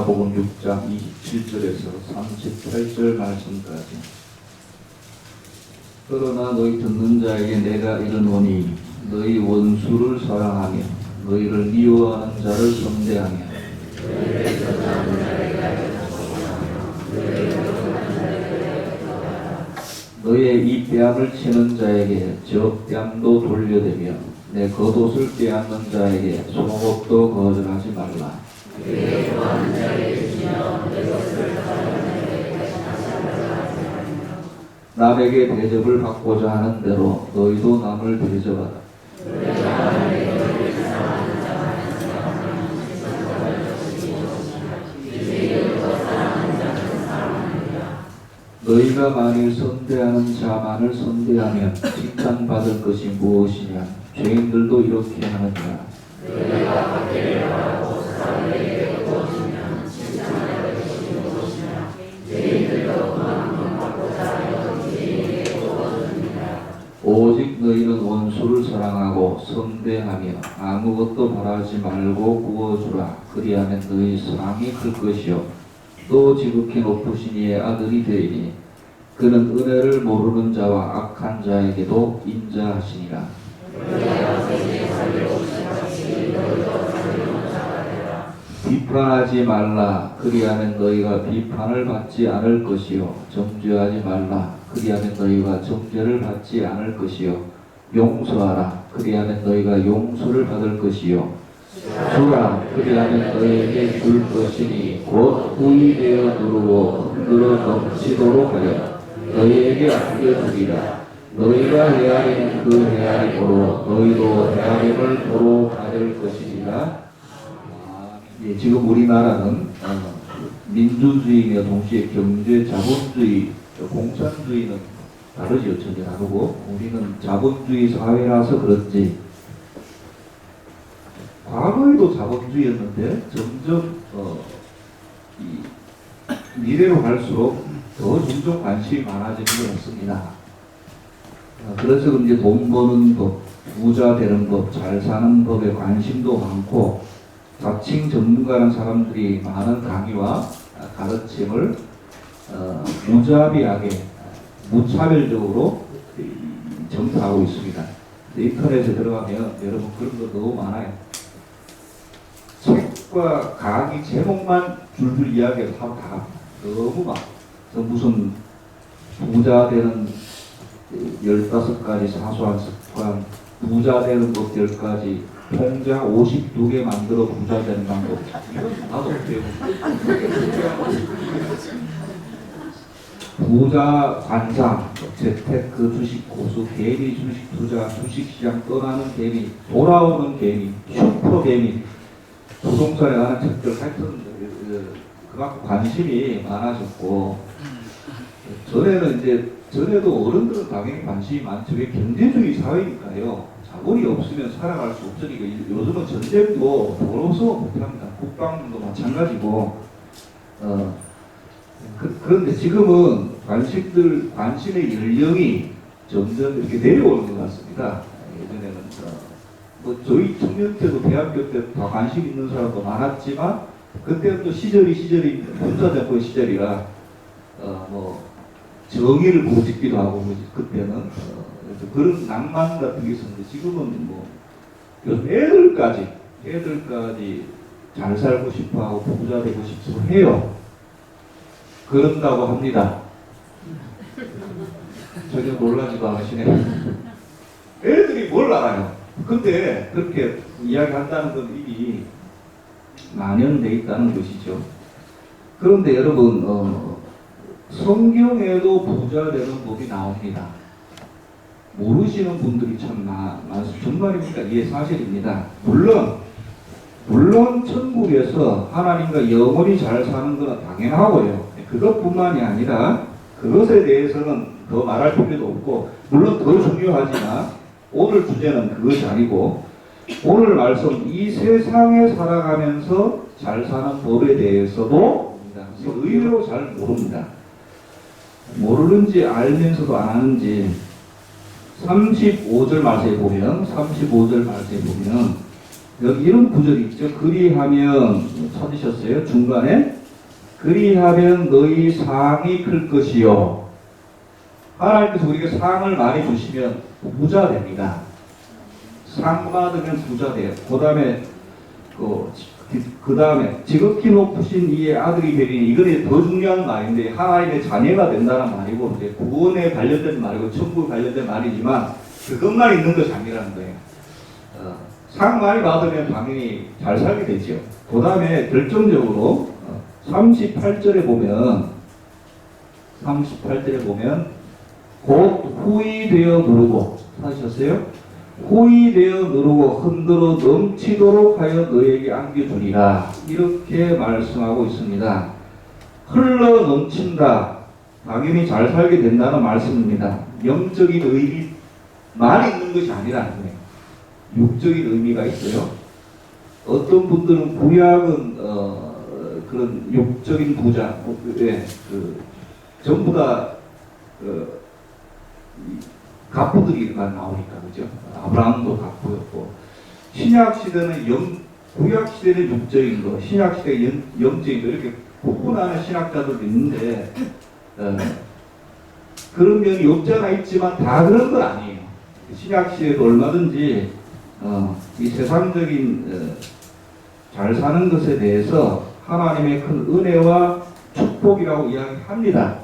마가복음 6장 27절에서 38절 말씀까지. 그러나 너희 듣는 자에게 내가 이르노니 너희 원수를 사랑하며 너희를 미워하는 자를 선대하며 너의 이 뺨을 치는 자에게 저 뺨도 돌려대며 내 겉옷을 빼앗는 자에게 속옷도 거절하지 말라. 남에게 대접을 받고자 하는 대로 너희도 남을 대접하라. 너희가 만일 선대하는 자만을 선대하면 칭찬받을 것이 무엇이냐? 죄인들도 이렇게 하느니라. 오직 너희는 원수를 사랑하고 선대하며 아무것도 바라지 말고 구워주라. 그리하면 너희 상이 클 것이요 또 지극히 높으신 이의 아들이 되리니 그는 은혜를 모르는 자와 악한 자에게도 인자하시니라. 비판하지 말라. 그리하면 너희가 비판을 받지 않을 것이요 정죄하지 말라. 그리하면 너희가 정죄를 받지 않을 것이요 용서하라. 그리하면 너희가 용서를 받을 것이요 주라. 그리하면 너희에게 줄 것이니 곧 후이되어 누르고 흔들어 넘치도록 하여 너희에게 아껴주리라. 너희가 헤아리는 그 헤아림으로 너희도 헤아림을 도로 받을 것이니라. 예, 지금 우리나라는 민주주의며 동시에 경제 자본주의, 공산주의는 다르죠. 전혀 다르고 우리는 자본주의 사회라서 그런지 과거에도 자본주의였는데 점점 미래로 갈수록 더 점점 관심이 많아지는 것 같습니다. 그래서 이제 돈 버는 법, 부자 되는 법, 잘 사는 법에 관심도 많고 자칭 전문가라는 사람들이 많은 강의와 가르침을 무자비하게 무차별적으로 전파하고 있습니다. 인터넷에 들어가면 여러분 그런 거 너무 많아요. 책과 강의 제목만 줄줄 이야기해서 하고 다 너무 많아. 무슨 부자 되는 15가지 사소한 습관, 부자 되는 법 10가지, 통장 52개 만들어 부자 되는 방법. 나도 배우고. 부자 관상, 재테크, 주식 고수, 개미 주식 투자, 주식시장 떠나는 개미, 돌아오는 개미, 슈퍼 개미, 부동산에 관한 책들 하여튼 그만큼 관심이 많아졌고 전에도 어른들은 당연히 관심이 많죠. 왜 경제주의 사회니까요. 자본이 없으면 살아갈 수 없으니까 요즘은 전쟁도 돈 없어 못합니다. 국방도 마찬가지고 그런데 지금은 관심의 연령이 점점 이렇게 내려오는 것 같습니다. 예전에는 뭐 저희 청년 때도 대학교 때 다 관심 있는 사람도 많았지만 그때는 또 시절이 군사정권 시절이라 뭐 정의를 부르짖기도 하고 그때는 그런 낭만 같은 게 있었는데 지금은 뭐 요즘 애들까지 잘 살고 싶어하고 부자 되고 싶어 해요. 그런다고 합니다. 전혀 놀라지도 않으시네요. 애들이 뭘 알아요? 근데 그렇게 이야기한다는 건 이미 만연돼 있다는 것이죠. 그런데 여러분 성경에도 부자 되는 법이 나옵니다. 모르시는 분들이 참 많습니다. 정말입니까? 예, 사실입니다. 물론 천국에서 하나님과 영원히 잘 사는 것은 당연하고요. 그것뿐만이 아니라 그것에 대해서는 더 말할 필요도 없고 물론 더 중요하지만 오늘 주제는 그것이 아니고 오늘 말씀 이 세상에 살아가면서 잘 사는 법에 대해서도 의외로 잘 모릅니다. 모르는지 알면서도 안 하는지 35절 말씀에 보면 여기 이런 구절이 있죠. 그리하면 찾으셨어요? 중간에 그리하면 너희 상이 클 것이요. 하나님께서 우리에게 상을 많이 주시면 부자 됩니다. 상 받으면 부자 돼요. 그 다음에 지극히 높으신 이의 아들이 되리니, 이거는 더 중요한 말인데 하나님의 자녀가 된다는 말이고 이제 구원에 관련된 말이고 천국에 관련된 말이지만 그것만 있는 것이 아니라는 거예요. 상 많이 받으면 당연히 잘 살게 되죠. 그 다음에 결정적으로 38절에 보면 곧 후이되어 누르고, 하셨어요? 후이되어 누르고 흔들어 넘치도록 하여 너에게 안겨주리라, 이렇게 말씀하고 있습니다. 흘러 넘친다, 당연히 잘 살게 된다는 말씀입니다. 영적인 의미만 있는 것이 아니라는 거예요. 육적인 의미가 있어요. 어떤 분들은 구약은 그런 육적인 부자, 전부 다 갑부들이만 나오니까, 그죠? 아브라함도 갑부였고, 신약 시대는 구약 시대는 육적인 거, 신약 시대는 영적인 거, 이렇게 구분하는 신학자들도 있는데, 그런 면이 없지 않아 있지만 다 그런 건 아니에요. 신약 시대도 얼마든지 이 세상적인 잘 사는 것에 대해서 하나님의 큰 은혜와 축복이라고 이야기합니다.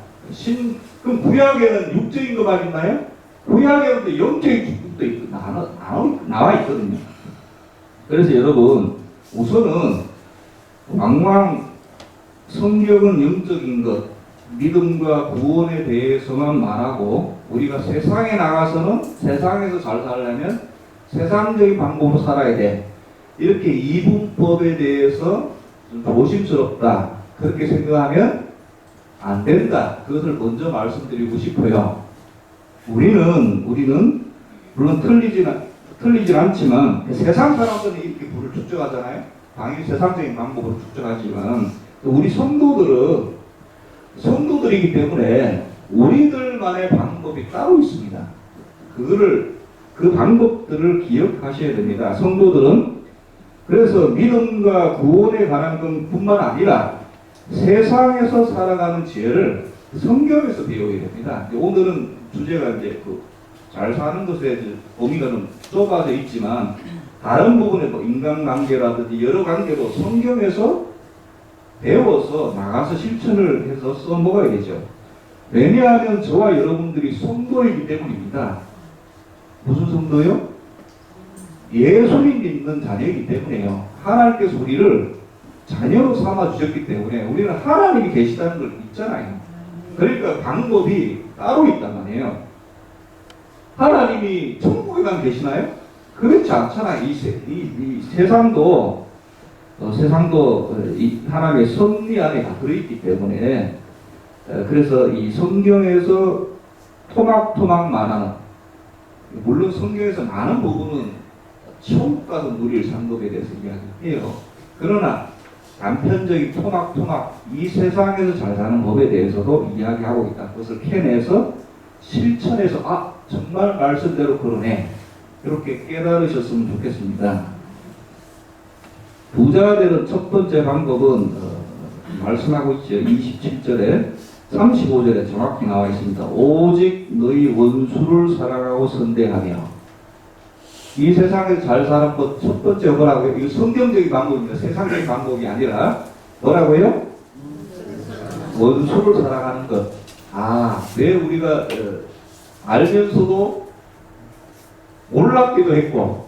그럼 구약에는 육적인 것만 있나요? 구약에는 또 영적인 축복도 있고 나와 있거든요. 그래서 여러분, 우선은 왕왕 성경은 영적인 것, 믿음과 구원에 대해서만 말하고, 우리가 세상에 나가서는 세상에서 잘 살려면 세상적인 방법으로 살아야 돼, 이렇게 이분법에 대해서 좀 조심스럽다, 그렇게 생각하면 안 된다. 그것을 먼저 말씀드리고 싶어요. 우리는 물론 틀리진 않지만 세상 사람들은 이렇게 불을 축적하잖아요. 당연히 세상적인 방법으로 축적하지만 우리 성도들이기 때문에 우리들만의 방법이 따로 있습니다. 그 방법들을 기억하셔야 됩니다. 성도들은 그래서 믿음과 구원에 관한 것뿐만 아니라 세상에서 살아가는 지혜를 성경에서 배워야 됩니다. 오늘은 주제가 이제 잘 사는 것에 범위가 좀 좁아져 있지만 다른 부분에 인간관계라든지 여러 관계도 성경에서 배워서 나가서 실천을 해서 써먹어야 되죠. 왜냐하면 저와 여러분들이 성도이기 때문입니다. 무슨 성도요? 예수님 믿는 자녀이기 때문에요. 하나님께서 우리를 자녀로 삼아주셨기 때문에 우리는 하나님이 계시다는 걸 믿잖아요. 그러니까 방법이 따로 있단 말이에요. 하나님이 천국에만 계시나요? 그렇지 않잖아요. 이 세상도 하나님의 섭리 안에 다 들어있기 때문에, 그래서 이 성경에서 토막토막 말하는, 물론 성경에서 많은 부분은 천국 가서 누릴 상급에 대해서 이야기해요. 그러나 단편적인 토막토막 이 세상에서 잘 사는 법에 대해서도 이야기하고 있다. 그것을 캐내서 실천해서 정말 말씀대로 그러네, 이렇게 깨달으셨으면 좋겠습니다. 부자가 되는 첫 번째 방법은 말씀하고 있죠. 27절에 35절에 정확히 나와 있습니다. 오직 너희 원수를 사랑하고 선대하며. 이 세상에서 잘 사는 것 첫 번째 뭐라고요? 이거 성경적인 방법입니다. 세상적인 방법이 아니라 뭐라고요? 원수를 사랑하는 것. 왜 우리가 알면서도 몰랐기도 했고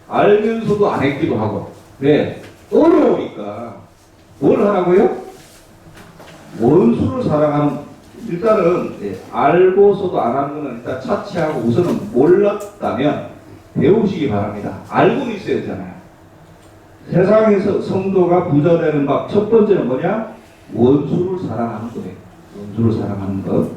알면서도 안 했기도 하고, 왜? 어려우니까 뭘 하라고요? 원수를 사랑하는, 일단은 알고서도 안 하는 것은 일단 차치하고 우선은 몰랐다면 배우시기 바랍니다. 알고는 있어야 되잖아요. 세상에서 성도가 부자 되는 법 첫 번째는 뭐냐? 원수를 사랑하는 거예요. 원수를 사랑하는 것.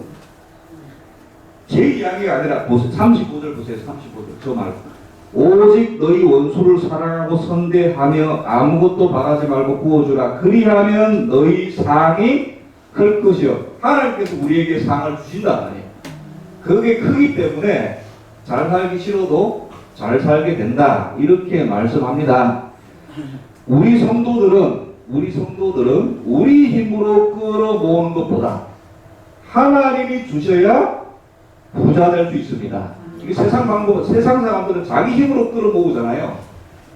제 이야기가 아니라 35절 보세요. 35절 저 말고. 오직 너희 원수를 사랑하고 선대하며 아무것도 바라지 말고 구워주라. 그리하면 너희 상이 클 것이요. 하나님께서 우리에게 상을 주신단 말이에요. 그게 크기 때문에 잘 살기 싫어도 잘 살게 된다, 이렇게 말씀합니다. 우리 성도들은 우리 힘으로 끌어모으는 것보다 하나님이 주셔야 부자 될 수 있습니다. 이게 세상 사람들은 자기 힘으로 끌어모으잖아요.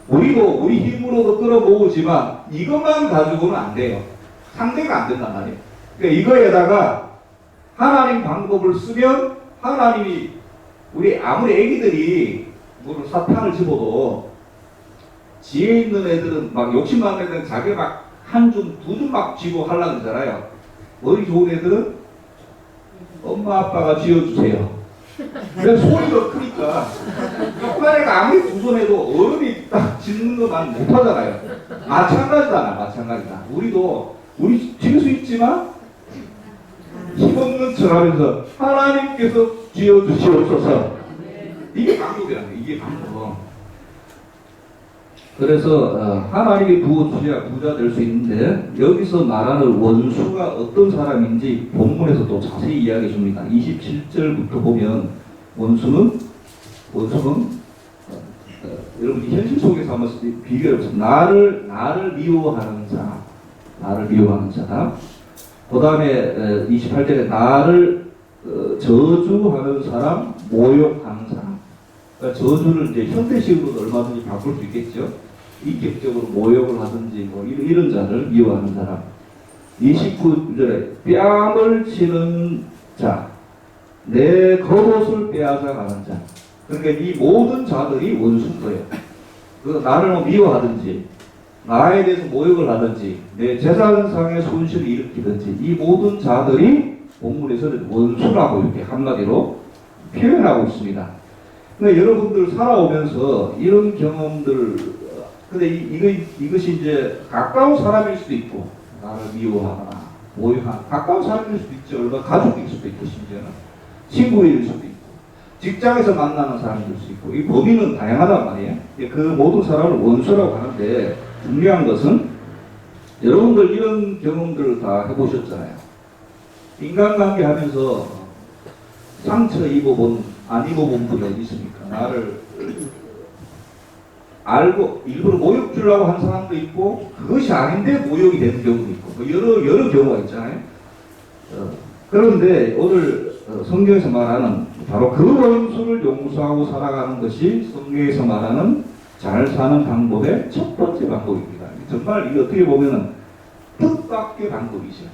우리도 우리 힘으로도 끌어모으지만 이것만 가지고는 안 돼요. 상대가 안 된단 말이에요. 그러니까 이거에다가 하나님 방법을 쓰면 하나님이 우리 아무리 애기들이 뭐 사탕을 집어도 지혜 있는 애들은 막 욕심 많은 애들은 자기 막 한 줌, 두 줌 막 쥐고 하려고 그러잖아요. 머리 좋은 애들은 엄마 아빠가 쥐어주세요. 그래서 소리가 크니까 조그만 애가 아무리 두 손 해도 어른이 딱 짚는 것만 못하잖아요. 마찬가지다. 우리 질 수 있지만 힘없는 척 하면서 하나님께서 쥐어주시옵소서. 이게 방법이라는 거예요. 이게 방법. 그래서 하나님이 부어주셔야 부자 될 수 있는데 여기서 말하는 원수가 어떤 사람인지 본문에서 또 자세히 이야기해 줍니다. 27절부터 보면 원수는 여러분이 현실 속에서 한번 비교해 보세요. 나를 미워하는 자다. 그 다음에 28절에 나를 저주하는 사람, 모욕하는 사람. 그러니까 저주를 이제 현대식으로도 얼마든지 바꿀 수 있겠죠. 인격적으로 모욕을 하든지 뭐 이런 자를 미워하는 사람. 29절에 뺨을 치는 자, 내 겉옷을 빼앗아 가는 자. 그러니까 이 모든 자들이 원수인 거예요. 그 나를 미워하든지 나에 대해서 모욕을 하든지 내 재산상의 손실을 일으키든지 이 모든 자들이 본문에서는 원수라고 이렇게 한마디로 표현하고 있습니다. 근데 여러분들 살아오면서 이런 경험들, 근데 이것이 이제 가까운 사람일 수도 있고, 나를 미워하거나 모욕하거나 가까운 사람일 수도 있죠. 얼마 가족일 수도 있고, 심지어는 친구일 수도 있고, 직장에서 만나는 사람일 수 있고, 이 범위는 다양하단 말이에요. 그 모든 사람을 원수라고 하는데 중요한 것은 여러분들 이런 경험들을 다 해보셨잖아요. 인간관계 하면서 상처 입어본, 안 입어본 분이 어디 있습니까? 나를 알고 일부러 모욕 주려고 한 사람도 있고 그것이 아닌데 모욕이 되는 경우도 있고 여러 경우가 있잖아요. 그런데 오늘 성경에서 말하는 바로 그 원수를 용서하고 살아가는 것이 성경에서 말하는 잘 사는 방법의 첫 번째 방법입니다. 정말 이게 어떻게 보면은 뜻밖의 방법이죠.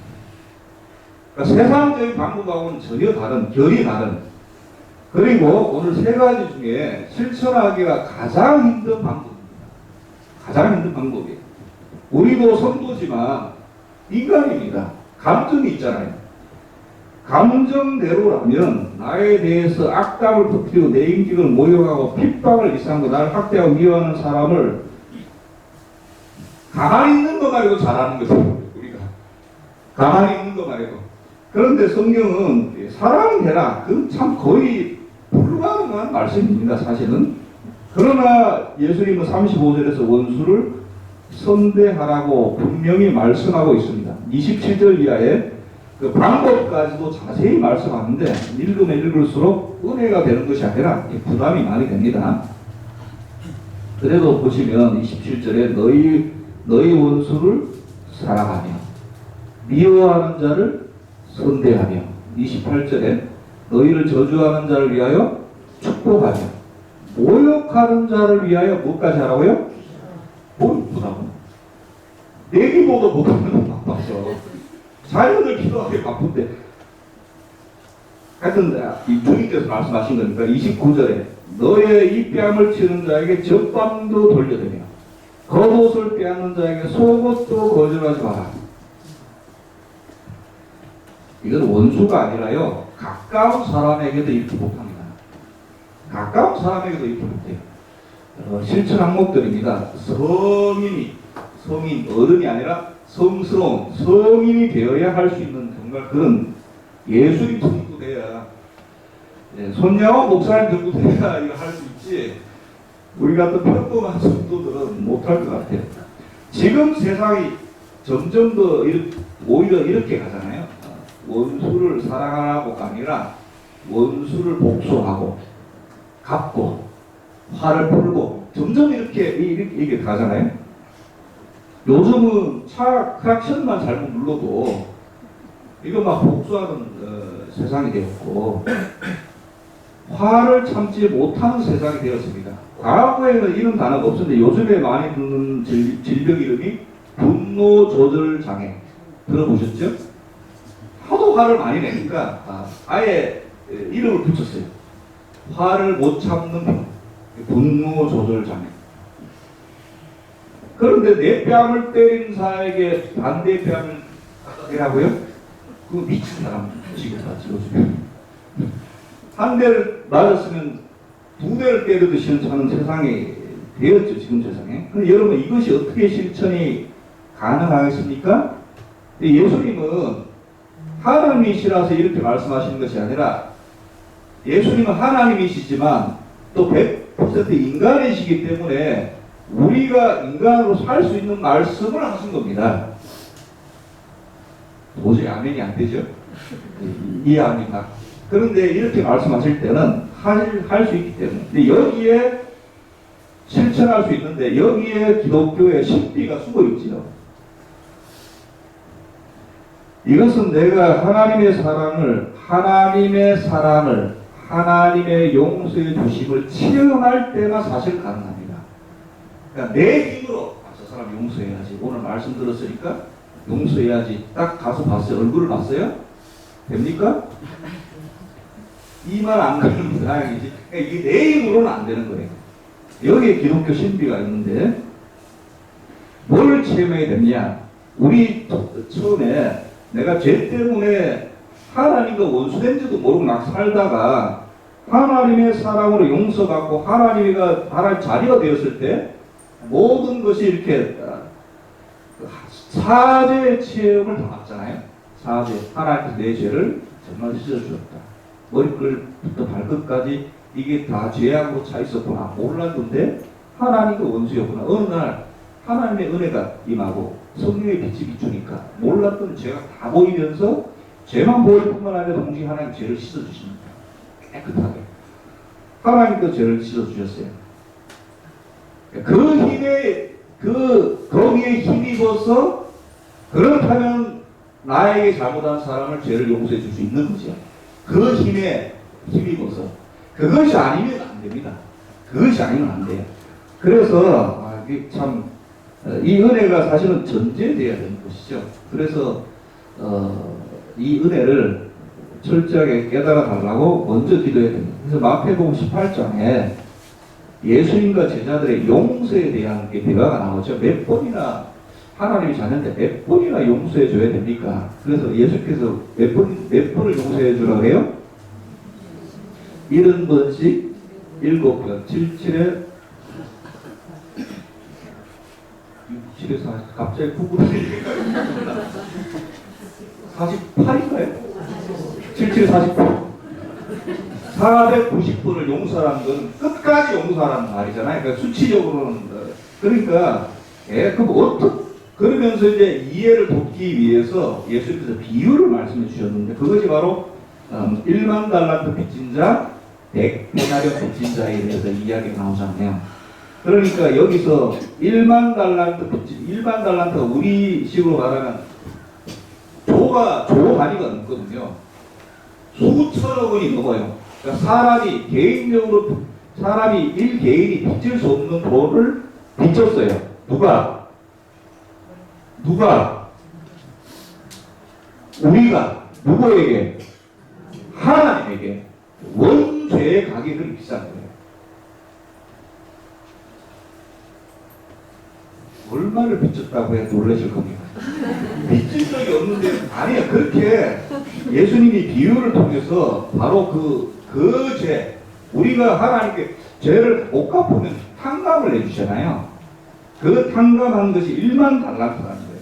그러니까 세상적인 방법하고는 전혀 다른, 결이 다른. 그리고 오늘 세 가지 중에 실천하기가 가장 힘든 방법입니다. 가장 힘든 방법이에요. 우리도 성도지만 인간입니다. 감정이 있잖아요. 감정대로라면 나에 대해서 악담을 터뜨리고 내 인격을 모욕하고 핍박을 이상하고 나를 학대하고 미워하는 사람을 가만히 있는 거 말고 잘하는 거죠. 우리가 가만히 있는 거 말고. 그런데 성경은 사랑해라. 그 참 거의 불가능한 말씀입니다. 사실은. 그러나 예수님은 35절에서 원수를 선대하라고 분명히 말씀하고 있습니다. 27절 이하에 그 방법까지도 자세히 말씀하는데 읽으면 읽을수록 은혜가 되는 것이 아니라 부담이 많이 됩니다. 그래도 보시면 27절에 너희 원수를 사랑하며 미워하는 자를 선대하며 28절에 너희를 저주하는 자를 위하여 축복하며 모욕하는 자를 위하여 뭐까지 하라고요? 뭘 이쁘다고? 내기보다 못하면 바빠서 자녀들 기도하기 바쁜데 하여튼 이 주님께서 말씀하신 거니까 29절에 너의 이 뺨을 치는 자에게 젖밤도 돌려대며 겉옷을 빼앗는 자에게 속옷도 거절하지 마라. 이건 원수가 아니라요 가까운 사람에게도 이렇게 못합니다. 가까운 사람에게도 이렇게 못해요. 실천 항목들입니다. 성인 어른이 아니라 성스러운 성인이 되어야 할 수 있는 정말 그런 예수님 정도 돼야 손녀와 목사님 정도 돼야 이거 할 수 있지 우리 같은 평범한 성도들은 못할 것 같아요. 지금 세상이 점점 더 오히려 이렇게 가잖아요. 원수를 사랑하라고가 아니라 원수를 복수하고 갚고 화를 풀고 점점 이렇게 가잖아요. 요즘은 차 크락션만 잘못 눌러도 이거 막 복수하는 세상이 되었고 화를 참지 못하는 세상이 되었습니다. 과거에는 이런 단어가 없었는데 요즘에 많이 듣는 질병 이름이 분노 조절 장애 들어보셨죠? 하도 화를 많이 내니까 아예 이름을 붙였어요. 화를 못 참는 병, 분노 조절 장애. 그런데 내 뺨을 때린 사에게 반대 뺨을 때라고요? 그거 미친 사람 지금까지 요즘에. 한 대를 맞았으면 두 대를 때리듯이 하는 세상이 되었죠, 지금 세상에. 근데 여러분, 이것이 어떻게 실천이 가능하겠습니까? 예수님은 하나님이시라서 이렇게 말씀하시는 것이 아니라 예수님은 하나님이시지만 또 100% 인간이시기 때문에 우리가 인간으로 살 수 있는 말씀을 하신 겁니다. 도저히 아멘이 안 되죠? 이해합니까? 그런데 이렇게 말씀하실 때는 할 수 있기 때문에. 근데 여기에 실천할 수 있는데 여기에 기독교의 신비가 숨어 있지요. 이것은 내가 하나님의 용서의 주심을 체험할 때만 사실 가능합니다. 그러니까 내 힘으로 저 사람 용서해야지. 오늘 말씀 들었으니까 용서해야지. 딱 가서 봤어요. 얼굴을 봤어요? 됩니까? 이만 안 가는 다행이지. 그러니까 이게 내 힘으로는 안 되는 거예요. 여기에 기독교 신비가 있는데 뭘 체험해야 되냐? 우리 처음에 내가 죄 때문에 하나님과 원수된지도 모르고 막 살다가 하나님의 사랑으로 용서받고 하나님 자리가 되었을 때 모든 것이 이렇게 사죄의 체험을 당했잖아요. 사죄. 하나님께서 내 죄를 정말 씻어주었다. 머리끝부터 발끝까지 이게 다 죄악으로 차 있었구나. 몰랐는데 하나님과 원수였구나. 어느 날 하나님의 은혜가 임하고 성령의 빛이 비추니까 몰랐던 죄가 다 보이면서 죄만 보일 뿐만 아니라 동시에 하나님 죄를 씻어주십니다. 깨끗하게. 하나님도 죄를 씻어주셨어요. 그 힘에, 거기에 힘입어서 그렇다면 나에게 잘못한 사람을 죄를 용서해 줄 수 있는 거죠. 그 힘에 힘입어서. 그것이 아니면 안 됩니다. 그것이 아니면 안 돼요. 그래서, 이게 참, 이 은혜가 사실은 전제되어야 되는 것이죠. 그래서, 이 은혜를 철저하게 깨달아 달라고 먼저 기도해야 됩니다. 그래서 마태복음 18장에 예수님과 제자들의 용서에 대한 대화가 나오죠. 몇 번이나 하나님이 자녀인데 몇 번이나 용서해 줘야 됩니까? 그래서 예수께서 몇 번을 용서해 주라고 해요? 70번씩 7번, 77에 67에 40, 갑자기 9분을 48인가요? 77에 48. 490번을 용서하는 건 끝까지 용서하라는 말이잖아요. 그러니까 수치적으로는. 그러니까, 그러면서 이제 이해를 돕기 위해서 예수님께서 비유를 말씀해 주셨는데, 그것이 바로, 1만 달란트 빚진 자, 100데나리온 빚진 자에 대해서 이야기가 나오잖아요. 그러니까 여기서 1만 달란트가 우리 식으로 말하면 조 단위가 넘거든요. 수천억 원이 넘어요. 그러니까 사람이 1개인이 빚질 수 없는 돈을 빚졌어요. 누가? 우리가. 누구에게? 하나님에게. 원죄의 가격을 비싼 거예요. 얼마를 빚졌다고 해야 놀라실 겁니다. 빚진 적이 없는데, 아니야. 그렇게 예수님이 비유를 통해서 바로 그 죄, 우리가 하나님께 죄를 못 갚으면 탕감을 내주잖아요. 그 탕감한 것이 1만 달란트라는 거예요.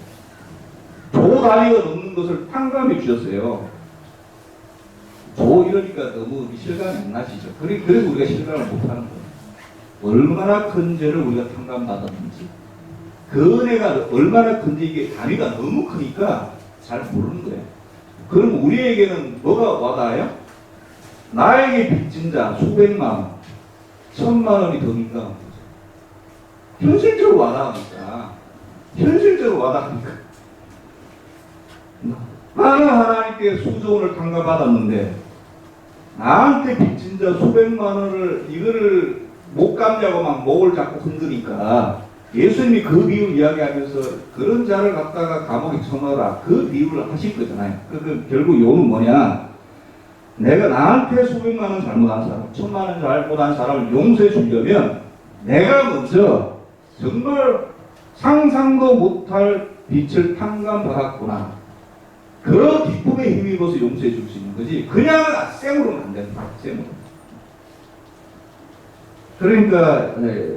조 단위가 넘는 것을 탕감해 주셨어요. 이러니까 너무 실감이 안 나시죠. 그래서 우리가 실감을 못 하는 거예요. 얼마나 큰 죄를 우리가 탕감받았는지. 그 은혜가 얼마나 큰지 이게 단위가 너무 크니까 잘 모르는 거예요. 그럼 우리에게는 뭐가 와닿아요? 나에게 빚진 자 수백만 원, 1000만 원이 더 민감한 거죠. 현실적으로 와닿으니까 현실적으로 와닿으니까. 나는 하나님께 수조원을 탕감받았는데 나한테 빚진 자 수백만 원을 이거를 못 갚냐고 막 목을 잡고 흔드니까 예수님이 그 비유 이야기하면서 그런 자를 갖다가 감옥에 쳐넣어라 그 비유를 하실 거잖아요. 결국 요는 뭐냐, 내가 나한테 수백만 원 잘못한 사람, 1000만 원 잘못한 사람을 용서해 주려면 내가 먼저 정말 상상도 못할 빛을 탕감받았구나, 그 기쁨에 힘입어서 용서해 줄 수 있는 거지 그냥 생으로는 안 된다. 생으로. 그러니까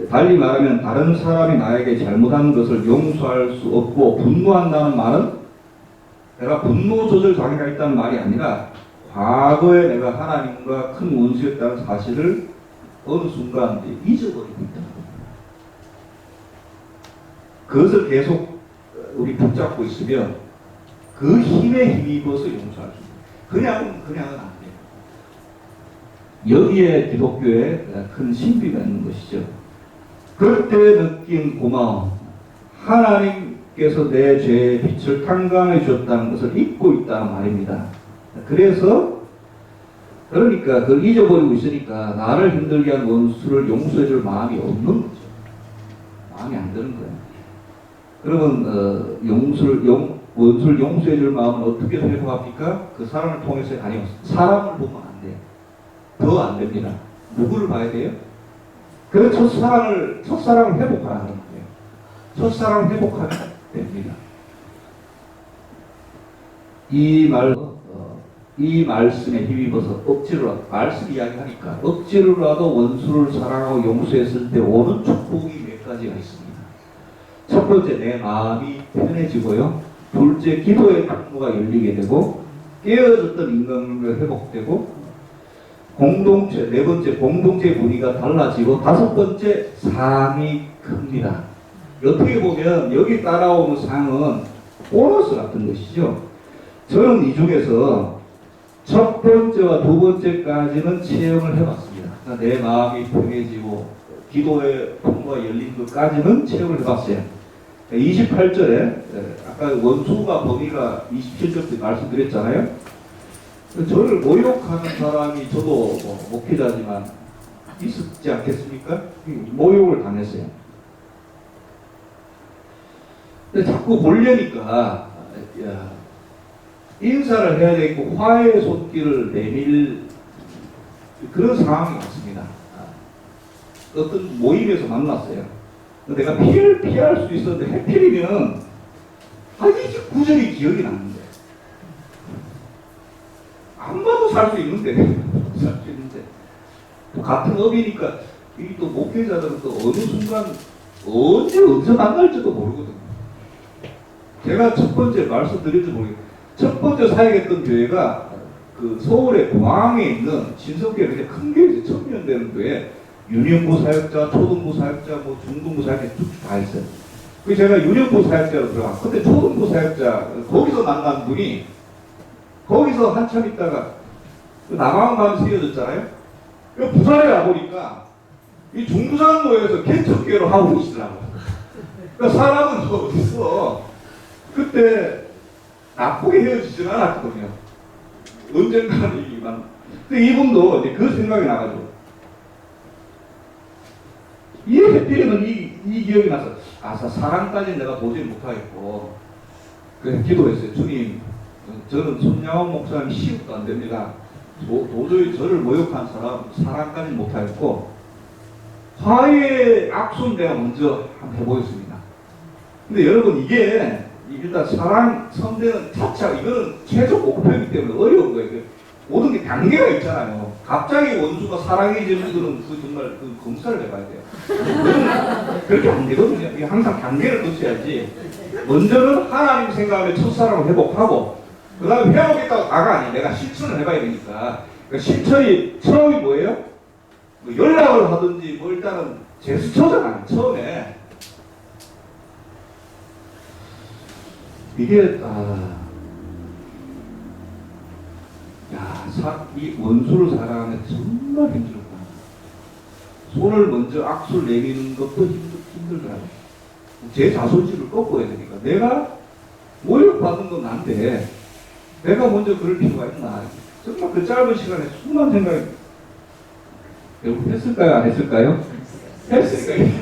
달리 말하면 다른 사람이 나에게 잘못한 것을 용서할 수 없고 분노한다는 말은 내가 분노 조절 장애가 있다는 말이 아니라 과거에 내가 하나님과 큰 원수였다는 사실을 어느 순간 잊어버리고 있다. 그것을 계속 우리 붙잡고 있으면 그 힘에 힘입어서 용서할 수 있다. 그냥은 안 돼요. 여기에 기독교에 큰 신비가 있는 것이죠. 그때 느낀 고마움, 하나님께서 내 죄의 빛을 탕감해 주었다는 것을 잊고 있다는 말입니다. 그러니까 그걸 잊어버리고 있으니까 나를 힘들게 한 원수를 용서해 줄 마음이 없는 거죠. 마음이 안 드는 거예요. 그러면 원수를 용서해 줄 마음은 어떻게 회복합니까? 그 사람을 통해서 아니요, 사람을 보면 안 돼요. 더 안 됩니다. 누구를 봐야 돼요? 그 첫사랑을 회복하라는 거예요. 첫사랑을 회복하면 됩니다. 이 말씀에 힘입어서 억지로라도, 말씀 이야기하니까 억지로라도 원수를 사랑하고 용서했을 때 오는 축복이 몇 가지가 있습니다. 첫 번째, 내 마음이 편해지고요. 둘째, 기도의 통로가 열리게 되고 깨어졌던 인간관계가 회복되고, 네 번째, 공동체 분위기가 달라지고, 다섯 번째, 상이 큽니다. 어떻게 보면 여기 따라오는 상은 보너스 같은 것이죠. 저는 이 중에서 첫 번째와 두 번째까지는 체험을 해봤습니다. 그러니까 내 마음이 편해지고 기도의 통로가 열린 것까지는 체험을 해봤어요. 28절에 아까 원수가 범위가 27절 때 말씀드렸잖아요. 저를 모욕하는 사람이, 저도 목회자지만 있었지 않겠습니까? 모욕을 당했어요. 근데 자꾸 보려니까 인사를 해야 되겠고 화해의 손길을 내밀 그런 상황이 왔습니다. 어떤 모임에서 만났어요. 내가 피할 수 있었는데 해필이면 이제 구절이 기억이 나는데 안 봐도 살 수 있는데 또 같은 업이니까 이 또 목회자들은 또 어느 순간 언제 만날지도 모르거든요. 제가 첫 번째 말씀드릴지 모르겠어요. 첫 번째 사역했던 교회가 그 서울의 공항에 있는 신석교회, 그냥 큰 교회에서 1000명 되는 교회, 유년부 사역자, 초등부 사역자, 중등부 사역자 쭉쭉 다 있어요. 그 제가 유년부 사역자로 들어가. 근데 초등부 사역자 거기서 만난 분이 거기서 한참 있다가 남한강 세워졌잖아요. 부산에 와보니까 이 중부산로에서 개척교회로 하고 계시더라고요. 그러니까 사람은 어딨어. 그때 나쁘게 헤어지지는 않았거든요. 언젠가는 이만. 근데 이분도 이제 그 생각이 나가지고 이 해필이면 이 기억이 나서 사랑까지는 내가 도저히 못하겠고 그래서 기도했어요. 주님, 저는 손양원 목사님 시집도 안 됩니다. 도저히 저를 모욕한 사람 사랑까지는 못하겠고 화해의 악수는 내가 먼저 한번 해보겠습니다. 근데 여러분 이게 일단 사랑 선대는 차차 이거는 최종 목표이기 때문에 어려운 거예요. 모든 게 단계가 있잖아요. 갑자기 원수가 사랑해지는 거는 정말 검사를 해봐야 돼요. 그렇게 안 되거든요. 이게 항상 단계를 거쳐야지. 먼저는 하나님 생각하며 첫사랑을 회복하고 그 다음에 회복했다고 다가 아니에요. 내가 실천을 해봐야 되니까. 그러니까 실천이 처음이 뭐예요? 연락을 하든지 일단은 제스처잖아요. 처음에. 이게 이 원수를 사랑하는 정말 힘들었구나. 손을 먼저 악수를 내미는 것도 힘들더라고요. 제 자존심을 꺾어야 되니까. 내가 모욕받는 건 난데 내가 먼저 그럴 필요가 있나. 정말 그 짧은 시간에 수많은 생각이 결국 했을까요? 안 했을까요? 했으니까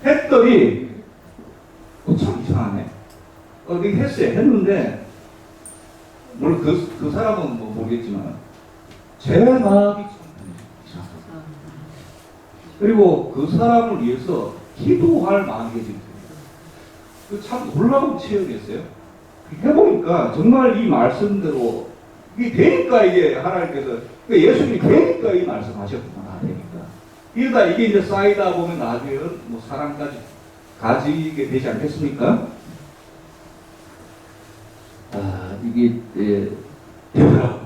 했더니 참 이상하네. 이게 했어요. 했는데 물론 그 사람은 뭐 모르겠지만 제 마음이 참 이상하다. 그리고 그 사람을 위해서 기도할 마음이 생겨요. 참 놀라운 체험이었어요. 해보니까 정말 이 말씀대로 이게 되니까 이게 하나님께서 예수님이 되니까 이 말씀하셨구나. 되니까 이러다 이게 이제 쌓이다 보면 나중에는 뭐 사랑까지 가지게 되지 않겠습니까? 이게 되더라고.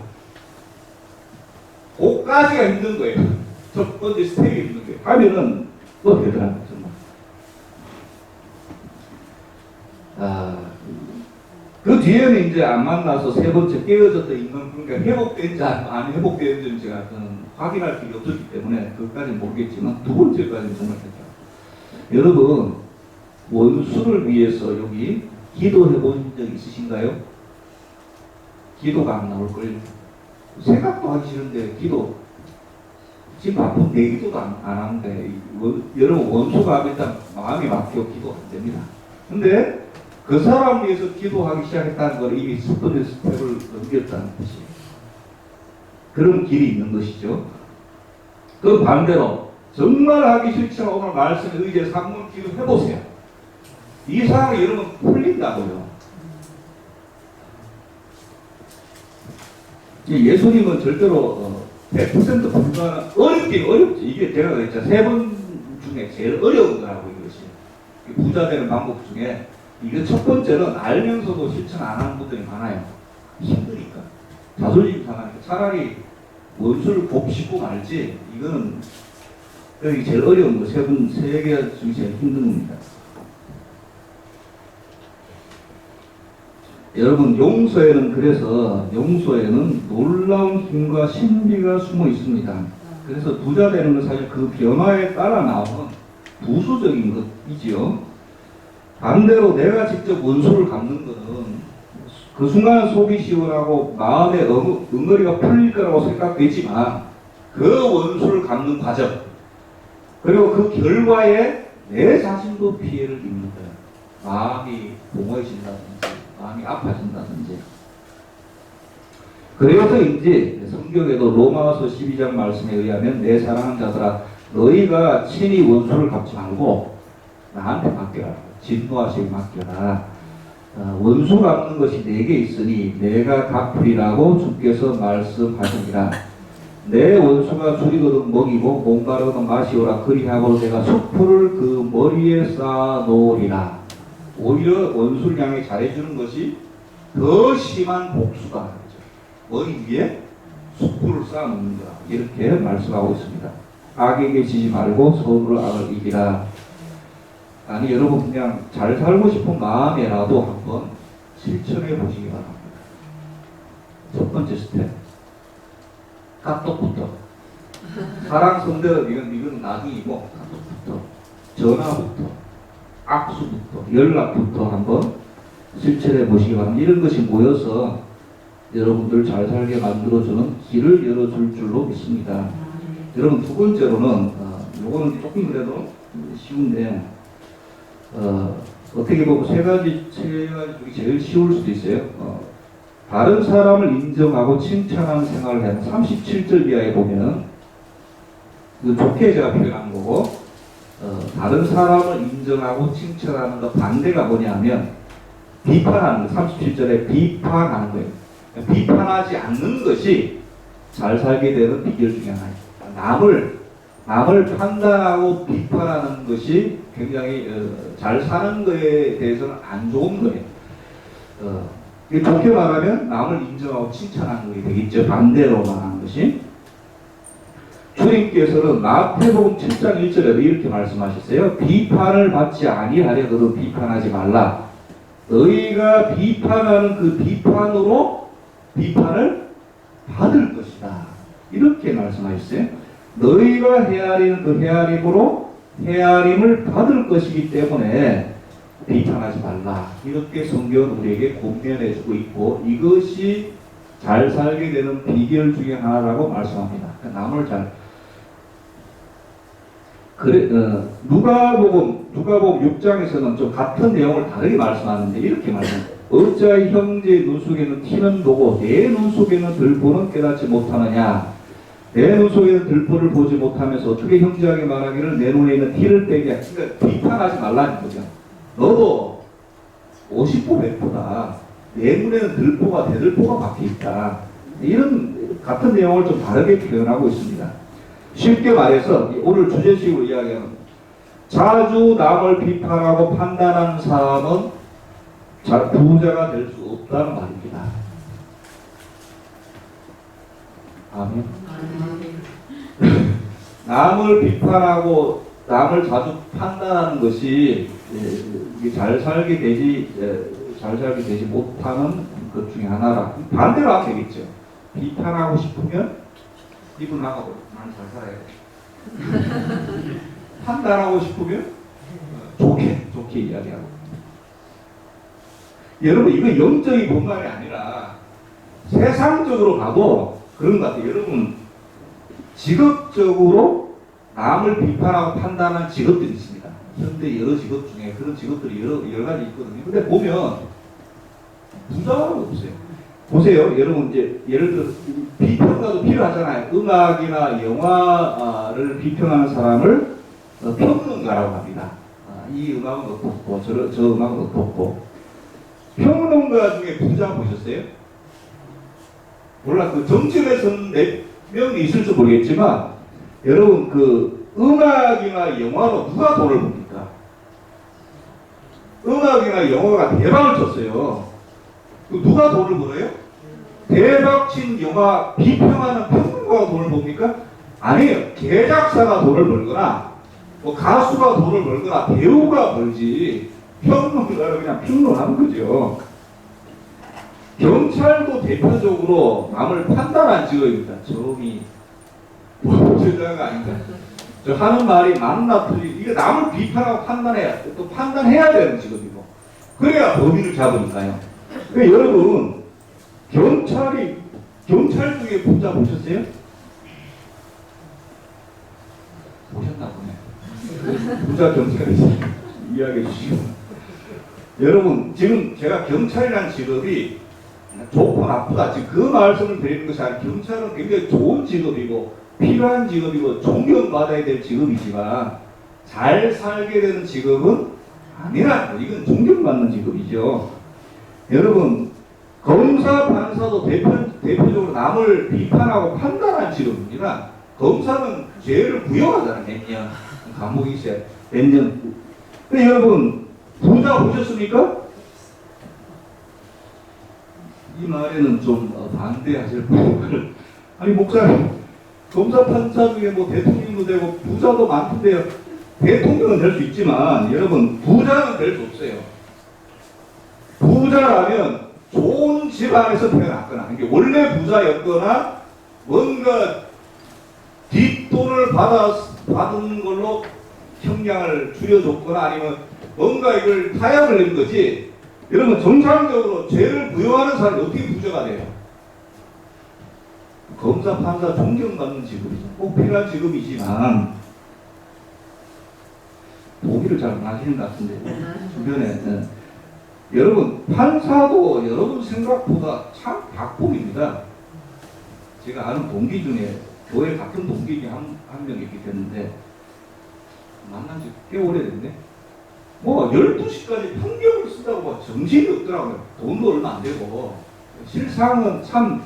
그까지가 힘든 거예요. 첫 번째 스텝이 힘든 거예요. 하면은 또 되더라고요. 정말. 그 뒤에는 이제 안 만나서 세 번째 깨어졌던 인간, 그러니까 회복된지 안 회복된지 제가 확인할 길이 없었기 때문에 그것까지는 모르겠지만 두 번째까지는 정말 괜찮아요. 여러분, 원수를 위해서 여기 기도해 보신 적 있으신가요? 기도가 안 나올 걸요. 생각도 하기 싫은데 기도. 지금 바쁜 내 기도도 안 하는데 여러분 원수가 일단 마음이 막혀 기도 안 됩니다. 근데 그 사람 위해서 기도하기 시작했다는 걸 이미 첫 번째 스텝을 넘겼다는 것이에요. 그런 길이 있는 것이죠. 그 반대로 정말 하기 싫지만 오늘 말씀에 의지해서 한번 기도해보세요. 이 상황이 여러분 풀린다고요. 예수님은 절대로 100% 불가능, 어렵긴 어렵죠. 이게 제가 그랬잖아요. 세 번 중에 제일 어려운 거라고 이것이. 부자 되는 방법 중에 이게 첫 번째는 알면서도 실천 안 하는 분들이 많아요. 힘드니까. 자존심 상하니까. 차라리 원수를 곱씹고 말지. 이거는 여기 제일 어려운 거. 세 개 중에 제일 힘든 겁니다. 여러분, 그래서 용서에는 놀라운 힘과 신비가 숨어 있습니다. 그래서 부자 되는 건 사실 그 변화에 따라 나오는 부수적인 것이지요. 반대로 내가 직접 원수를 갚는 것은 그 순간 속이 시원하고 마음의 응어리가 풀릴 거라고 생각되지만 그 원수를 갚는 과정, 그리고 그 결과에 내 자신도 피해를 입는 거예요. 마음이 공허해진다든지 마음이 아파진다든지. 그래서인지 성경에도 로마서 12장 말씀에 의하면 내 사랑하는 자들아 너희가 친히 원수를 갚지 말고 나한테 맡겨라. 진노하시게 맡겨라. 원수 갚는 것이 내게 있으니 내가 갚으리라고 주께서 말씀하시니라. 내 원수가 줄이거든 먹이고 목마르거든 마시오라. 그리하고 내가 숯불을 그 머리에 쌓아 놓으리라. 오히려 원수를 향해 잘해주는 것이 더 심한 복수다. 머리 위에 숯불을 쌓아놓는 거라. 이렇게 말씀하고 있습니다. 악에게 지지 말고 서로 악을 이기라. 아니 여러분 그냥 잘 살고 싶은 마음에라도 한번 실천해 보시기 바랍니다. 첫 번째 스텝. 카톡부터. 사랑 성대는 이건 나중이고 카톡부터. 전화부터. 악수부터. 연락부터 한번 실천해 보시기 바랍니다. 이런 것이 모여서 여러분들 잘 살게 만들어주는 길을 열어줄 줄로 믿습니다. 여러분 두 번째로는 요거는 조금 그래도 쉬운데 어떻게 보면 세 가지 중에 제일 쉬울 수도 있어요. 다른 사람을 인정하고 칭찬하는 생활을 하는 37절 이하에 보면 좋게 제가 표현한 거고 다른 사람을 인정하고 칭찬하는 거 반대가 뭐냐면 비판하는 거. 37절에 비판하는 거예요. 비판하지 않는 것이 잘 살게 되는 비결 중에 하나예요. 남을 판단하고 비판하는 것이 굉장히 잘 사는 거에 대해서는 안 좋은 거예요. 좋게 말하면 남을 인정하고 칭찬하는 것이 되겠죠. 반대로 말하는 것이. 주님께서는 마태복음 7장 1절에도 이렇게 말씀하셨어요. 비판을 받지 아니하려거든 비판하지 말라. 너희가 비판하는 그 비판으로 비판을 받을 것이다. 이렇게 말씀하셨어요. 너희가 헤아리는 그 헤아림으로 헤아림을 받을 것이기 때문에 비판하지 말라. 이렇게 성경은 우리에게 권면해주고 있고 이것이 잘 살게 되는 비결 중에 하나라고 말씀합니다. 남을 잘 그래 누가복음 6장에서는 좀 같은 내용을 다르게 말씀하는데 이렇게 말합니다. 어찌하여 형제의 눈 속에는 티는 보고 내 눈 속에는 들보는 깨닫지 못하느냐. 내 눈 속에는 들보를 보지 못하면서 어떻게 형제에게 말하기를 내 눈에 있는 티를 빼게. 그러니까 비판하지 말라는 거죠. 너도 50보 100보다 내 눈에는 들보가 대들보가 박혀있다. 이런 같은 내용을 좀 다르게 표현하고 있습니다. 쉽게 말해서 오늘 주제식으로 이야기하는 자주 남을 비판하고 판단하는 사람은 부자가 될 수 없다는 말입니다. 아멘. 남을 비판하고 남을 자주 판단하는 것이 잘 살게 되지 못하는 것 중에 하나라. 반대로 하면 되겠죠. 비판하고 싶으면 입을 나가고 난 잘 살아야지. 판단하고 싶으면 좋게 이야기하고. 여러분 이거 영적인 본만이 아니라 세상적으로 가도 그런 것 같아요. 여러분 직업적으로 남을 비판하고 판단하는 직업들이 있습니다. 현대 여러 직업 중에 그런 직업들이 여러 가지 있거든요. 근데 보면 부자가 없어요. 보세요. 여러분 이제 예를 들어 비평가도 필요하잖아요. 음악이나 영화를 비평하는 사람을 평론가라고 합니다. 이 음악은 어떻고 저 음악은 어떻고. 평론가 중에 부자 보셨어요? 몰라. 그 정치에서는 몇 명이 있을지 모르겠지만 여러분 그 음악이나 영화로 누가 돈을 법니까? 음악이나 영화가 대박을 쳤어요. 누가 돈을 벌어요? 대박친 영화 비평하는 평론가가 돈을 법니까? 아니에요. 제작사가 돈을 벌거나 뭐 가수가 돈을 벌거나 배우가 벌지 평론가는 그냥 평론하는 거죠. 경찰도 대표적으로 남을 판단한 직업입니다. 저기 보호자가 아닌가. 저 하는 말이 맞나 틀리. 이게 남을 비판하고 또 판단해야 되는 직업이고. 그래야 범인을 잡으니까요. 그러니까 여러분 경찰 중에 부자 보셨어요? 보셨나 보네. 부자 경찰이 이야기해 주시고. 여러분 지금 제가 경찰이라는 직업이 좋고 나쁘다 지금 그 말씀을 드리는 것이 아니라 경찰은 굉장히 좋은 직업이고 필요한 직업이고 존경받아야 될 직업이지만 잘 살게 되는 직업은 아니라는 거예요. 이건 존경받는 직업이죠. 여러분 검사 판사도 대표적으로 남을 비판하고 판단하는 직업입니다. 검사는 죄를 부여하잖아요. 몇 년 감옥에 있어야 몇 년. 근데 여러분 부자 보셨습니까? 이 말에는 좀 반대하실 분들. 아니 목사님 검사 판사 중에 뭐 대통령도 되고 부자도 많던데요. 대통령은 될 수 있지만 여러분 부자는 될 수 없어요. 부자라면 좋은 집안에서 태어났거나 이게 원래 부자였거나 뭔가 뒷돈을 받은 걸로 형량을 줄여줬거나 아니면 뭔가 이걸 타협을 낸 거지. 여러분 정상적으로 죄를 부여하는 사람이 어떻게 부자가 돼요? 검사, 판사 존경받는 직업이죠. 꼭 필요한 직업이지만 동의를 잘 안 하시는 것 같은데 주변에 여러분 판사도 여러분 생각보다 참 박복입니다. 제가 아는 동기 중에 교회 같은 동기 중에 한 명 있게 됐는데 만난 지 꽤 오래됐네. 뭐 12시까지 판결을 쓴다고 뭐 정신이 없더라고요. 돈도 얼마 안 되고 실상은 참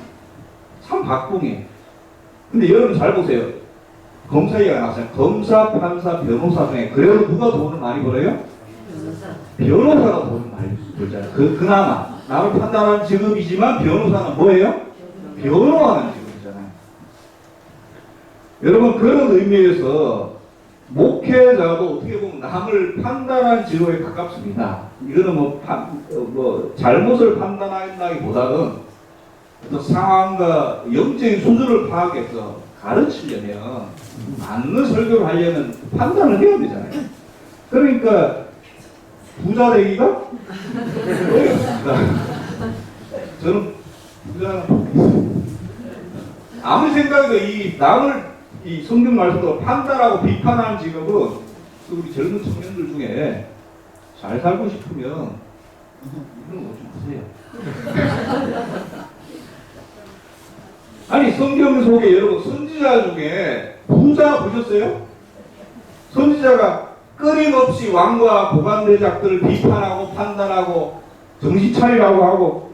박봉이에요. 근데 여러분 잘 보세요. 검사 얘기가 나왔어요. 검사, 판사, 변호사 중에 그래도 누가 돈을 많이 벌어요? 변호사가 돈을 많이 벌잖아요. 그나마 남을 판단하는 직업이지만 변호사는 뭐예요? 변호하는 직업이잖아요. 여러분 그런 의미에서 목회자도 어떻게 보면 남을 판단하는 직업에 가깝습니다. 이거는 뭐 잘못을 판단한다기보다는 어떤 상황과 영적인 수준을 파악해서 가르치려면 맞는 설교를 하려면 판단을 해야 되잖아요. 그러니까 부자 되기가 어렵습니다. 저는 부자는 아무리 생각해도 이 남을 이 성경 말씀으로 판단하고 비판하는 직업은 우리 젊은 청년들 중에 잘 살고 싶으면 이런 거 좀 하세요. 아니 성경 속에 여러분 선지자 중에 부자 보셨어요? 선지자가 끊임없이 왕과 고관대작들을 비판하고 판단하고 정신 차리라고 하고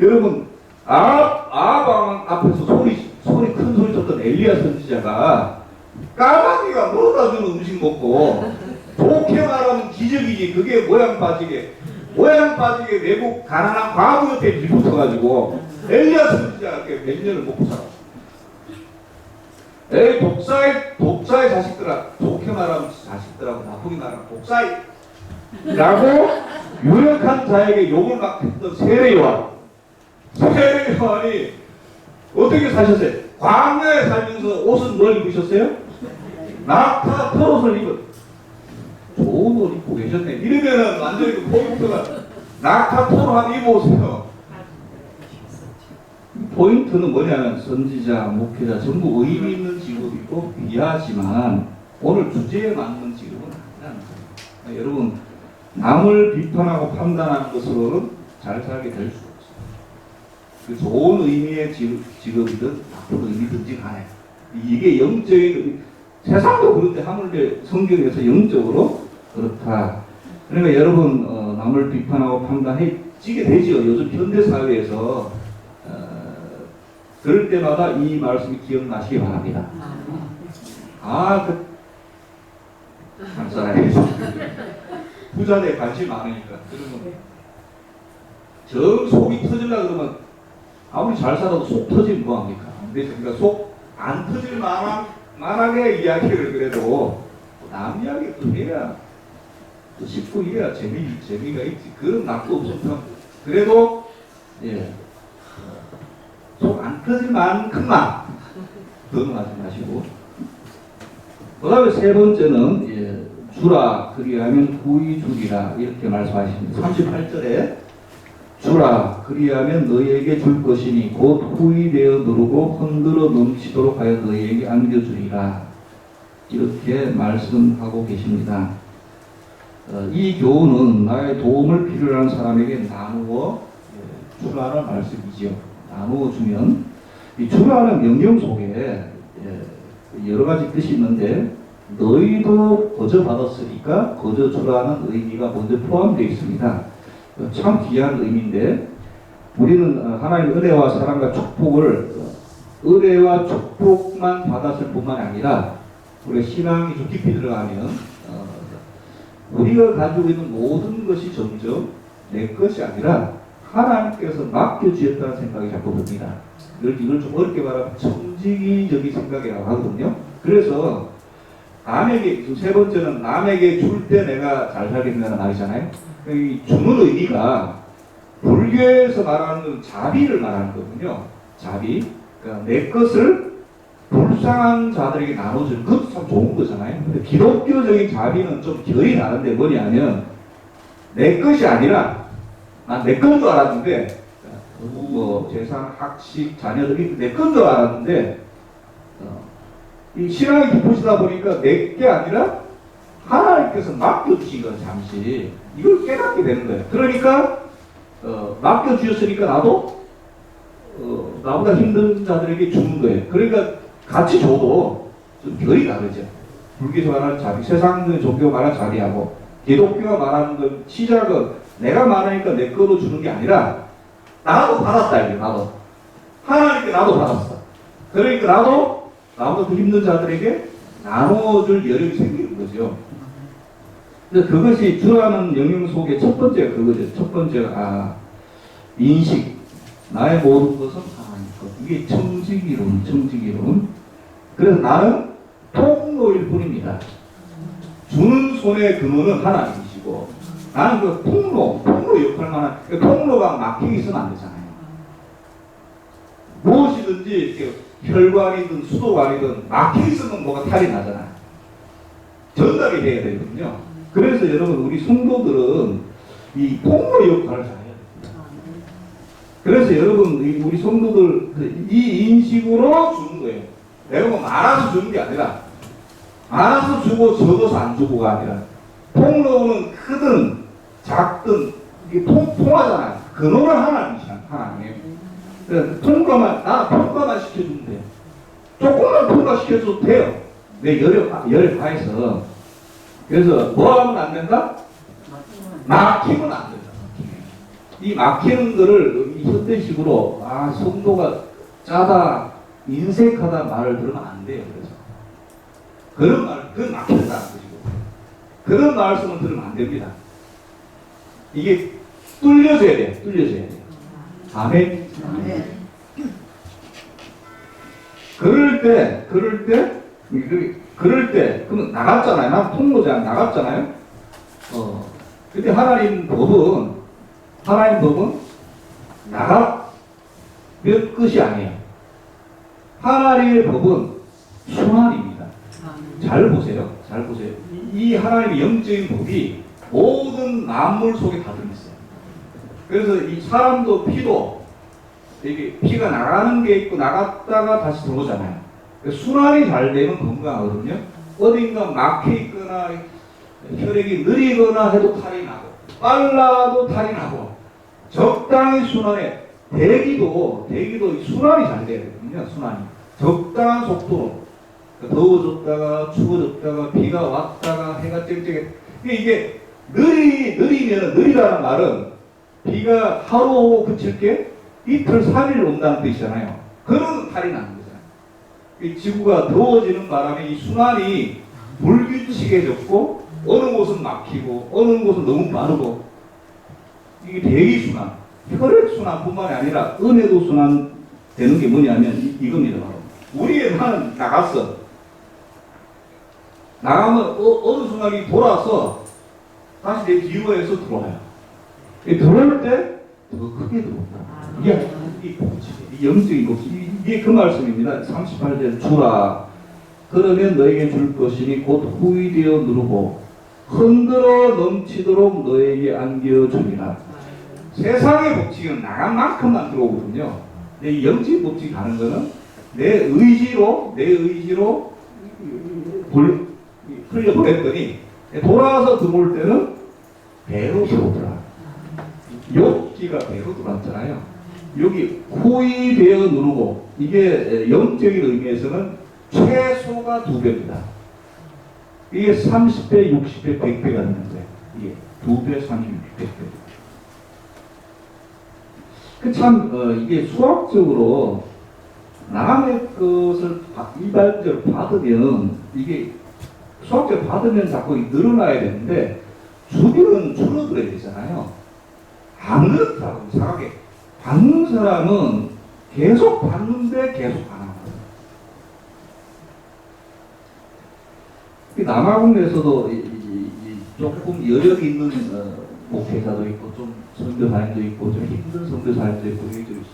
여러분 아합 앞에서 큰 소리 쳤던 엘리야 선지자가 까마귀가 먹어다 주는 음식 먹고 좋게 말하면 기적이지 그게 모양 빠지게 외국 가난한 과부 옆에 밀붙어가지고 엘리야 선지자가 몇 년을 먹고 살았어. 에이 독사의 자식들아 좋게 말하면 자식들하고 나쁘게 말하면 독사이라고 유력한 자에게 욕을 막 했던 세례요한이 어떻게 사셨어요? 광야에 살면서 옷은 뭘 입으셨어요? 낙타 털옷을 좋은 옷 입고 계셨네. 이러면은 완전히 그 포인트가 낙타 털옷 한번 입어보세요. 포인트는 뭐냐면 선지자, 목회자 전부 의미 있는 직업이고 귀하지만 오늘 주제에 맞는 직업은 아니라는 거예요. 여러분 남을 비판하고 판단하는 것으로는 잘 살게 될 수가 없어요. 그 좋은 의미의 직업이든 나쁜 의미든지 간에 이게 영적인 세상도 그런데 하물며 성경에서 영적으로 그렇다. 그러니까 여러분 남을 비판하고 판단해지게 되죠. 요즘 현대 사회에서 그럴 때마다 이 말씀이 기억나시기 바랍니다. 감사해요. 부자들에 관심이 많으니까. 그러면 정 속이 터질라 그러면 아무리 잘 살아도 속 터지면 뭐합니까? 그러니까 속 안 터질 만하게 이야기를 그래도 남 이야기 또 해야 또 쉽고 이래야 재미가 있지. 그런 낙도 없으면 그래도 속 안 터질 만큼만 더는 하지 마시고. 그 다음에 세 번째는 주라 그리하면 후히 주리라 이렇게 말씀하십니다. 38절에 주라 그리하면 너희에게 줄 것이니 곧 후히 되어 누르고 흔들어 넘치도록 하여 너희에게 안겨주리라 이렇게 말씀하고 계십니다. 이 교훈은 나의 도움을 필요로 하는 사람에게 나누어 주라는 말씀이지요. 나누어 주면 이 주라는 명령 속에 여러 가지 뜻이 있는데 너희도 거저 받았으니까 거저 주라는 의미가 먼저 포함되어 있습니다. 참 귀한 의미인데 우리는 하나님의 은혜와 사랑과 축복을 은혜와 축복만 받았을 뿐만 아니라 우리가 신앙이 좀 깊이 들어가면 우리가 가지고 있는 모든 것이 점점 내 것이 아니라 하나님께서 맡겨주셨다는 생각이 자꾸 듭니다. 이걸 좀 어렵게 말하면 청지기적인 생각이라고 하거든요. 그래서 남에게, 세 번째는 남에게 줄 때 내가 잘 살게 된다는 말이잖아요. 이 주는 의미가 불교에서 말하는 건 자비를 말하는 거군요. 자비. 그러니까 내 것을 불쌍한 자들에게 나눠주는 그것도 참 좋은 거잖아요. 근데 기독교적인 자비는 좀 결이 다른데 뭐냐면 내 것이 아니라 난 내 건 줄 알았는데 재산, 학식, 자녀들이 내 건 줄 알았는데 이 신앙이 깊으시다 보니까 내 게 아니라 하나님께서 맡겨주신 건 잠시 이걸 깨닫게 되는 거예요. 그러니까 맡겨주셨으니까 나도 나보다 힘든 자들에게 주는 거예요. 그러니까 같이 줘도 좀 결이 다르죠. 불교에서 말하는 자비, 세상 종교가 말하는 자비하고 기독교가 말하는 건 시작은 내가 많으니까 내 거로 주는 게 아니라 나도 받았다 이게 나도 하나님께 나도 받았어. 그러니까 나도 나보다 더 힘든 자들에게 나눠줄 여력이 생기는 거죠. 근데 그것이 주라는 영역 속에 첫 번째가 그거죠. 첫 번째가 인식. 나의 모든 것은 하나님 것. 이게 청지기론. 그래서 나는 통로일 뿐입니다. 주는 손의 근원은 하나님이시고 나는 그 통로 역할만 한 통로가 막히게 있으면 안 되잖아요. 무엇이든지 이렇게 혈관이든 수도관이든 막혀 있으면 뭐가 탈이 나잖아요. 전달이 돼야 되거든요. 그래서 여러분 우리 성도들은 이 통로 역할을 잘 해야 됩니다. 그래서 여러분 우리 성도들 이 인식으로 주는 거예요. 내가 뭐 많아서 주는 게 아니라 많아서 주고 적어서 안 주고가 아니라 통로는 크든 작든 이게 통하잖아요. 근원은 하나님이잖아요. 하나님. 그래서 통과만 시켜주면 돼요. 조금만 통과시켜줘도 돼요. 내 열에 가해서. 그래서 뭐 하면 안 된다? 막히면 안 된다. 이 막히는 거를 이 현대식으로 성도가 짜다, 인색하다 말을 들으면 안 돼요. 그래서 그런 말, 그건 막힌다는 것이고 그런 말씀을 들으면 안 됩니다. 이게 뚫려져야 돼요. 뚫려져야 돼요. 아멘. 그럴 때, 그러면 나갔잖아요. 난 통로자 나갔잖아요. 근데 하나님 법은 나가면 끝이 아니에요. 하나님의 법은 순환입니다. 잘 보세요. 잘 보세요. 이 하나님의 영적인 법이 모든 만물 속에 다 들어있어요. 그래서 이 사람도 피도 이게 피가 나가는 게 있고 나갔다가 다시 들어오잖아요. 순환이 잘 되면 건강하거든요. 어딘가 막혀 있거나 혈액이 느리거나 해도 탈이 나고 빨라도 탈이 나고 적당히 순환해. 대기도 순환이 잘 돼야 되거든요. 순환이 적당한 속도로 더워졌다가 추워졌다가 비가 왔다가 해가 쨍쨍해. 이게 느리면 느리다는 말은 비가 하루 오고 그칠 게 이틀 3일 온다는 뜻이잖아요. 그런 탈이 나는 거잖아요. 이 지구가 더워지는 바람에 이 순환이 불규칙해졌고 어느 곳은 막히고 어느 곳은 너무 빠르고 이게 대기순환, 혈액순환뿐만이 아니라 은혜도 순환되는 게 뭐냐면 이겁니다. 바로 우리의 나는 나갔어. 나가면 어느 순간이 돌아서 다시 내 기후에서 들어와요. 들어올 때 더 크게 들어온다. 이게 이 영적인 것. 이게 그 말씀입니다. 38절 주라. 그러면 너에게 줄 것이니 곧 후이되어 누르고 흔들어 넘치도록 너에게 안겨주리라. 세상의 법칙은 나간 만큼만 들어오거든요. 내 영적인 법칙이 가는 거는 내 의지로 흘려보냈더니 돌아와서 들어올 때는 배로 들어오더라. 욕기가 배로 들어왔잖아요. 여기 후이되어 누르고 이게 영적인 의미에서는 최소가 2배입니다. 이게 30배, 60배, 100배가 되는 거예요. 이게 2배, 30배, 100배. 이게 수학적으로 남의 것을 일반적으로 받으면 이게 수학적으로 받으면 자꾸 늘어나야 되는데 주변은 줄어들어야 되잖아요. 안 그렇다고 이상하게 받는 사람은 계속 받는데 계속 안 하는 거예요. 남아공에서도 조금 여력 있는 목회자도 있고 좀 선교사님도 있고 좀 힘든 선교사님도 있고 이게 좀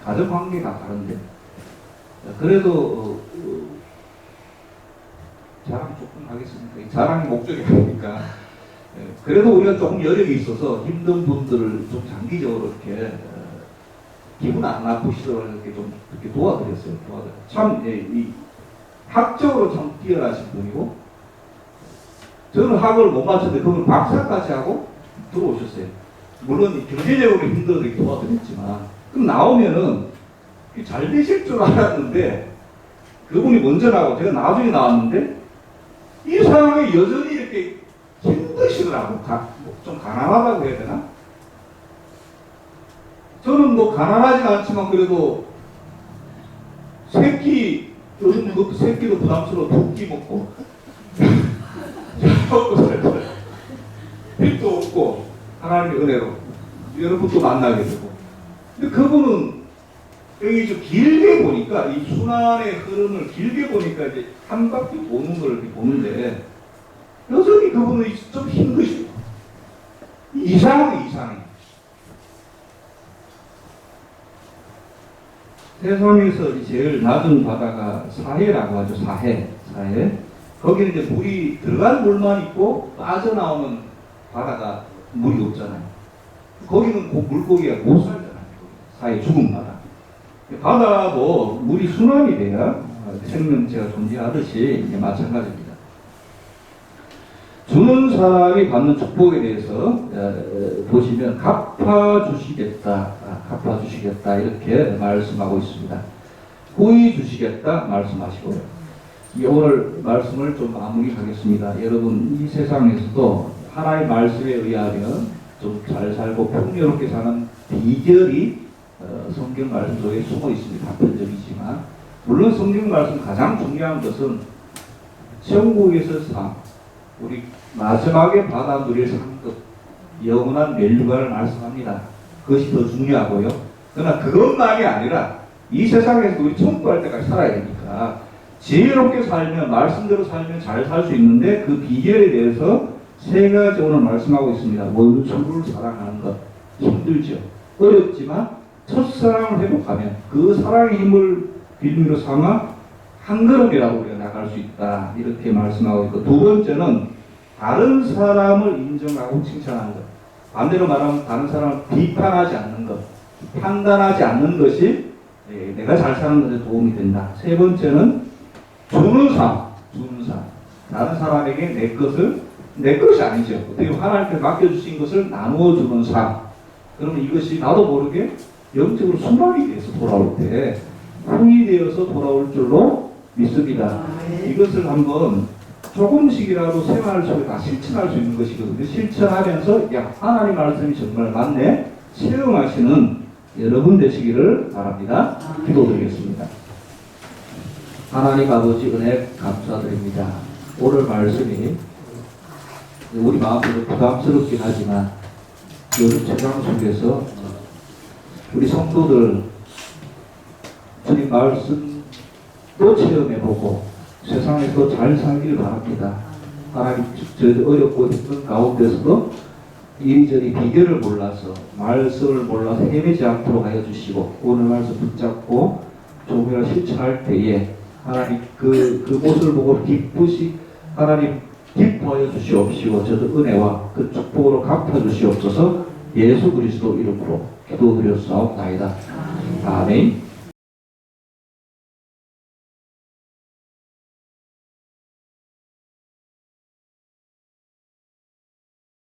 가정 관계가 다른데 그래도 자랑 조금 하겠습니다. 자랑이 목적이 아니니까. 그래도 우리가 조금 여력이 있어서 힘든 분들을 좀 장기적으로 이렇게 기분 안 나쁘시도록 이렇게 좀 이렇게 도와드렸어요. 참 이 학적으로 참 뛰어나신 분이고 저는 학을 못 마쳤는데 그분 박사까지 하고 들어오셨어요. 물론 경제적으로 힘들어서 이렇게 도와드렸지만 그럼 나오면은 잘 되실 줄 알았는데 그분이 먼저 나오고 제가 나중에 나왔는데 이 사람이 여전히 이렇게 힘드시더라고. 좀 가난하다고 해야 되나? 저는 뭐 가난하진 않지만 그래도 요즘 그것도 새끼도 부담스러워 2끼 먹고 먹고 살거예요. 빚도 없고 하나님의 은혜로 여러분도 만나게 되고 근데 그분은 여기 좀 길게 보니까 이 순환의 흐름을 길게 보니까 이제 한 바퀴 도는 걸 이렇게 보는데 여전히 그분은 좀 힘드시고 이상해. 세상에서 제일 낮은 바다가 사해라고 하죠. 사해. 거기는 이제 물이 들어간 물만 있고 빠져나오는 바다가 물이 없잖아요. 거기는 물고기가 못 살잖아요. 사해 죽은 바다. 바다도 물이 순환이 돼야 생명체가 존재하듯이 이게 마찬가지입니다. 주는 사람이 받는 축복에 대해서 보시면 갚아주시겠다 이렇게 말씀하고 있습니다. 후히 주시겠다 말씀하시고요. 오늘 말씀을 좀 마무리하겠습니다. 여러분, 이 세상에서도 하나의 말씀에 의하면 좀 잘 살고 풍요롭게 사는 비결이 성경 말씀 속에 숨어 있습니다. 단편적이지만 물론 성경 말씀 가장 중요한 것은 천국에서 삶, 우리 마지막에 받아 누릴 상급, 영원한 멸류관을 말씀합니다. 그것이 더 중요하고요. 그러나 그것만이 아니라 이 세상에서 우리 천국 갈 때까지 살아야 되니까 지혜롭게 살면, 말씀대로 살면 잘 살 수 있는데 그 비결에 대해서 세 가지 오늘 말씀하고 있습니다. 원수를 사랑하는 것. 힘들죠. 어렵지만 첫사랑을 회복하면 그 사랑의 힘을 빌미로 삼아 한 걸음이라도 우리가 나갈 수 있다. 이렇게 말씀하고 있고, 두 번째는 다른 사람을 인정하고 칭찬하는 것. 반대로 말하면 다른 사람을 비판하지 않는 것, 판단하지 않는 것이 내가 잘 사는 것에 도움이 된다. 세 번째는 주는 삶. 다른 사람에게 내 것이 아니죠. 어떻게 하나님께 맡겨주신 것을 나누어 주는 삶. 그러면 이것이 나도 모르게 영적으로 순환이 돼서 돌아올 때 흥이 되어서 돌아올 줄로 믿습니다. 이것을 한번 조금씩이라도 생활 속에 다 실천할 수 있는 것이거든요. 실천하면서 야, 하나님 말씀이 정말 맞네 체험하시는 여러분 되시기를 바랍니다. 기도드리겠습니다. 하나님 아버지 은혜 감사드립니다. 오늘 말씀이 우리 마음으로 부담스럽긴 하지만 요즘 세상 속에서 우리 성도들 주님 말씀도 체험해보고 세상에서 잘 살기를 바랍니다. 하나님 저희들 어렵고 힘든 가운데서도 이리저리 비결을 몰라서 말씀을 몰라서 헤매지 않도록 하여 주시고 오늘 말씀 붙잡고 조금이라도 실천할 때에 하나님 그 모습을 보고 하나님 기뻐하여 주시옵시고 저도 은혜와 그 축복으로 갚아 주시옵소서. 예수 그리스도 이름으로 기도드렸사옵나이다. 아멘.